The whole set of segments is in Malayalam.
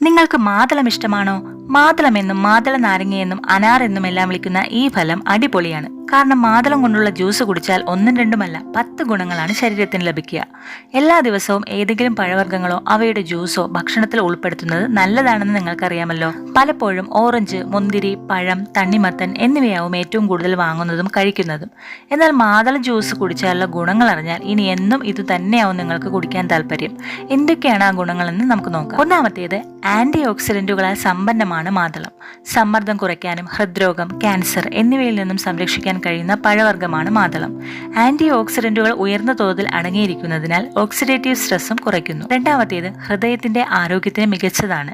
നിങ്ങൾക്ക് മാതളം ഇഷ്ടമാണോ? മാതളം എന്നും മാതള നാരങ്ങയെന്നും അനാർ എന്നും എല്ലാം വിളിക്കുന്ന ഈ ഫലം അടിപൊളിയാണ്. കാരണം മാതളം കൊണ്ടുള്ള ജ്യൂസ് കുടിച്ചാൽ ഒന്നും രണ്ടുമല്ല 10 ഗുണങ്ങളാണ് ശരീരത്തിന് ലഭിക്കുക. എല്ലാ ദിവസവും ഏതെങ്കിലും പഴവർഗ്ഗങ്ങളോ അവയുടെ ജ്യൂസോ ഭക്ഷണത്തിൽ ഉൾപ്പെടുത്തുന്നത് നല്ലതാണെന്ന് നിങ്ങൾക്കറിയാമല്ലോ. പലപ്പോഴും ഓറഞ്ച്, മുന്തിരി, പഴം, തണ്ണിമത്തൻ എന്നിവയാവും ഏറ്റവും കൂടുതൽ വാങ്ങുന്നതും കഴിക്കുന്നതും. എന്നാൽ മാതള ജ്യൂസ് കുടിച്ചാലുള്ള ഗുണങ്ങൾ അറിഞ്ഞാൽ ഇനി എന്നും ഇത് തന്നെയാവും നിങ്ങൾക്ക് കുടിക്കാൻ താല്പര്യം. എന്തൊക്കെയാണ് ആ ഗുണങ്ങളെന്ന് നമുക്ക് നോക്കാം. ഒന്നാമത്തേത്, ആന്റി ഓക്സിഡന്റുകളാൽ സമ്പന്നമാണ് മാതളം. സമ്മർദ്ദം കുറയ്ക്കാനും ഹൃദ്രോഗം, ക്യാൻസർ എന്നിവയിൽ നിന്നും സംരക്ഷിക്കാൻ കഴിയുന്ന പഴവർഗ്ഗമാണ് മാതളം. ആന്റി ഓക്സിഡന്റുകൾ ഉയർന്ന തോതിൽ അടങ്ങിയിരിക്കുന്നതിനാൽ ഓക്സിഡേറ്റീവ് സ്ട്രെസ്സും കുറയ്ക്കുന്നു. രണ്ടാമത്തേത്, ഹൃദയത്തിന്റെ ആരോഗ്യത്തിന് മികച്ചതാണ്.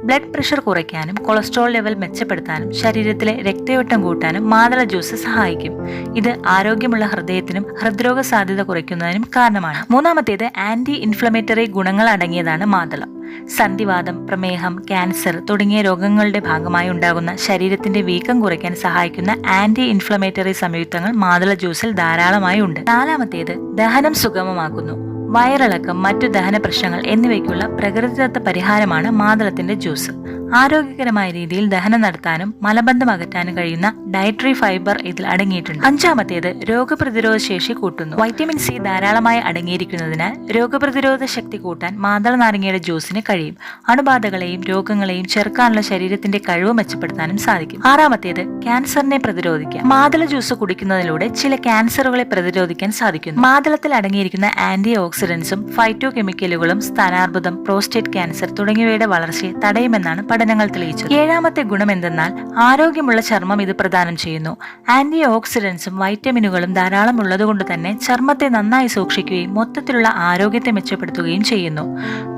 ബ്ലഡ് പ്രഷർ കുറയ്ക്കാനും കൊളസ്ട്രോൾ ലെവൽ മെച്ചപ്പെടുത്താനും ശരീരത്തിലെ രക്തയോട്ടം കൂട്ടാനും മാതള ജ്യൂസ് സഹായിക്കും. ഇത് ആരോഗ്യമുള്ള ഹൃദയത്തിനും ഹൃദ്രോഗ സാധ്യത കുറയ്ക്കുന്നതിനും കാരണമാണ്. മൂന്നാമത്തേത്, ആന്റി ഇൻഫ്ലമേറ്ററി ഗുണങ്ങൾ അടങ്ങിയതാണ് മാതളം. സന്ധിവാതം, പ്രമേഹം, ക്യാൻസർ തുടങ്ങിയ രോഗങ്ങളുടെ ഭാഗമായി ഉണ്ടാകുന്ന ശരീരത്തിന്റെ വീക്കം കുറയ്ക്കാൻ സഹായിക്കുന്ന ആന്റി ഇൻഫ്ലമേറ്ററി സംയുക്തങ്ങൾ മാതള ജ്യൂസിൽ ധാരാളമായി ഉണ്ട്. നാലാമത്തേത്, ദഹനം സുഗമമാക്കുന്നു. വയറിളക്കം, മറ്റു ദഹന പ്രശ്നങ്ങൾ എന്നിവയ്ക്കുള്ള പ്രകൃതിദത്ത പരിഹാരമാണ് മാതളത്തിന്റെ ജ്യൂസ്. ആരോഗ്യകരമായ രീതിയിൽ ദഹനം നടത്താനും മലബന്ധം അകറ്റാനും കഴിയുന്ന ഡയറ്ററി ഫൈബർ ഇതിൽ അടങ്ങിയിട്ടുണ്ട്. അഞ്ചാമത്തേത്, രോഗപ്രതിരോധ ശേഷി കൂട്ടുന്നു. വൈറ്റമിൻ സി ധാരാളമായി അടങ്ങിയിരിക്കുന്നതിനാൽ രോഗപ്രതിരോധ ശക്തി കൂട്ടാൻ മാതള നാരങ്ങയുടെ ജ്യൂസിന് കഴിയും. അണുബാധകളെയും രോഗങ്ങളെയും ചെറുക്കാനുള്ള ശരീരത്തിന്റെ കഴിവ് മെച്ചപ്പെടുത്താനും സാധിക്കും. ആറാമത്തേത്, ക്യാൻസറിനെ പ്രതിരോധിക്കാം. മാതള ജ്യൂസ് കുടിക്കുന്നതിലൂടെ ചില ക്യാൻസറുകളെ പ്രതിരോധിക്കാൻ സാധിക്കുന്നു. മാതളത്തിൽ അടങ്ങിയിരിക്കുന്ന ആന്റി ഓക്സിഡന്റ്സും ഫൈറ്റോ കെമിക്കലുകളും സ്ഥാനാർബുദം, പ്രോസ്റ്റേറ്റ് ക്യാൻസർ തുടങ്ങിയവയുടെ വളർച്ചയെ തടയുമെന്നാണ് പഠനങ്ങൾ തെളിയിച്ചത്. ഏഴാമത്തെ ഗുണം എന്തെന്നാൽ ആരോഗ്യമുള്ള ചർമ്മം ഇത് പ്രദാനം ചെയ്യുന്നു. ആന്റി ഓക്സിഡന്റ്സും വൈറ്റമിനുകളും ധാരാളം ഉള്ളതുകൊണ്ട് തന്നെ ചർമ്മത്തെ നന്നായി സൂക്ഷിക്കുകയും മൊത്തത്തിലുള്ള ആരോഗ്യത്തെ മെച്ചപ്പെടുത്തുകയും ചെയ്യുന്നു.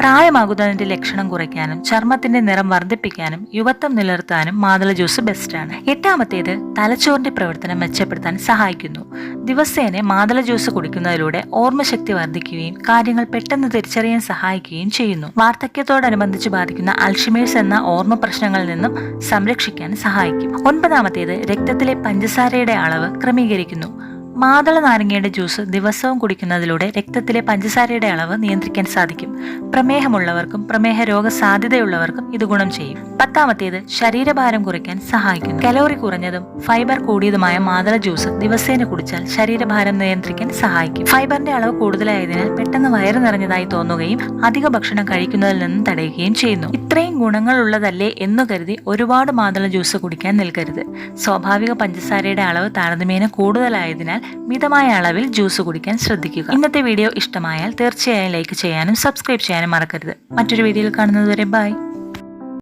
പ്രായമാകുന്നതിന്റെ ലക്ഷണം കുറയ്ക്കാനും ചർമ്മത്തിന്റെ നിറം വർദ്ധിപ്പിക്കാനും യുവത്വം നിലനിർത്താനും മാതള ജ്യൂസ് ബെസ്റ്റാണ്. എട്ടാമത്തേത്, തലച്ചോറിന്റെ പ്രവർത്തനം മെച്ചപ്പെടുത്താൻ സഹായിക്കുന്നു. ദിവസേന മാതള ജ്യൂസ് കുടിക്കുന്നതിലൂടെ ഓർമ്മശക്തി വർദ്ധിക്കുകയും കാര്യങ്ങൾ പെട്ടെന്ന് തിരിച്ചറിയാൻ സഹായിക്കുകയും ചെയ്യുന്നു. വാർദ്ധക്യത്തോടനുബന്ധിച്ച് ബാധിക്കുന്ന അൽഷിമേഴ്സ് എന്ന ഓർമ്മ പ്രശ്നങ്ങളിൽ നിന്നും സംരക്ഷിക്കാൻ സഹായിക്കും. ഒൻപതാമത്തേത്, രക്തത്തിലെ പഞ്ചസാരയുടെ അളവ് ക്രമീകരിക്കുന്നു. മാതള നാരങ്ങയുടെ ജ്യൂസ് ദിവസവും കുടിക്കുന്നതിലൂടെ രക്തത്തിലെ പഞ്ചസാരയുടെ അളവ് നിയന്ത്രിക്കാൻ സാധിക്കും. പ്രമേഹമുള്ളവർക്കും പ്രമേഹ രോഗ സാധ്യതയുള്ളവർക്കും ഇത് ഗുണം ചെയ്യും. പത്താമത്തേത്, ശരീരഭാരം കുറയ്ക്കാൻ സഹായിക്കുന്നു. കലോറി കുറഞ്ഞതും ഫൈബർ കൂടിയതുമായ മാതള ജ്യൂസ് ദിവസേന കുടിച്ചാൽ ശരീരഭാരം നിയന്ത്രിക്കാൻ സഹായിക്കും. ഫൈബറിന്റെ അളവ് കൂടുതലായതിനാൽ പെട്ടെന്ന് വയറ് നിറഞ്ഞതായി തോന്നുകയും അധിക ഭക്ഷണം കഴിക്കുന്നതിൽ നിന്നും തടയുകയും ചെയ്യുന്നു. ഇത്രയും ഗുണങ്ങൾ ഉള്ളതല്ലേ എന്നു കരുതി ഒരുപാട് മാതള ജ്യൂസ് കുടിക്കാൻ നിൽക്കരുത്. സ്വാഭാവിക പഞ്ചസാരയുടെ അളവ് താരതമ്യേന കൂടുതലായതിനാൽ മിതമായ അളവിൽ ജ്യൂസ് കുടിക്കാൻ ശ്രദ്ധിക്കുക. ഇന്നത്തെ വീഡിയോ ഇഷ്ടമായാൽ തീർച്ചയായും ലൈക്ക് ചെയ്യാനും സബ്സ്ക്രൈബ് ചെയ്യാനും മറക്കരുത്. മറ്റൊരു വീഡിയോയിൽ കാണുന്നതുവരെ ബൈ.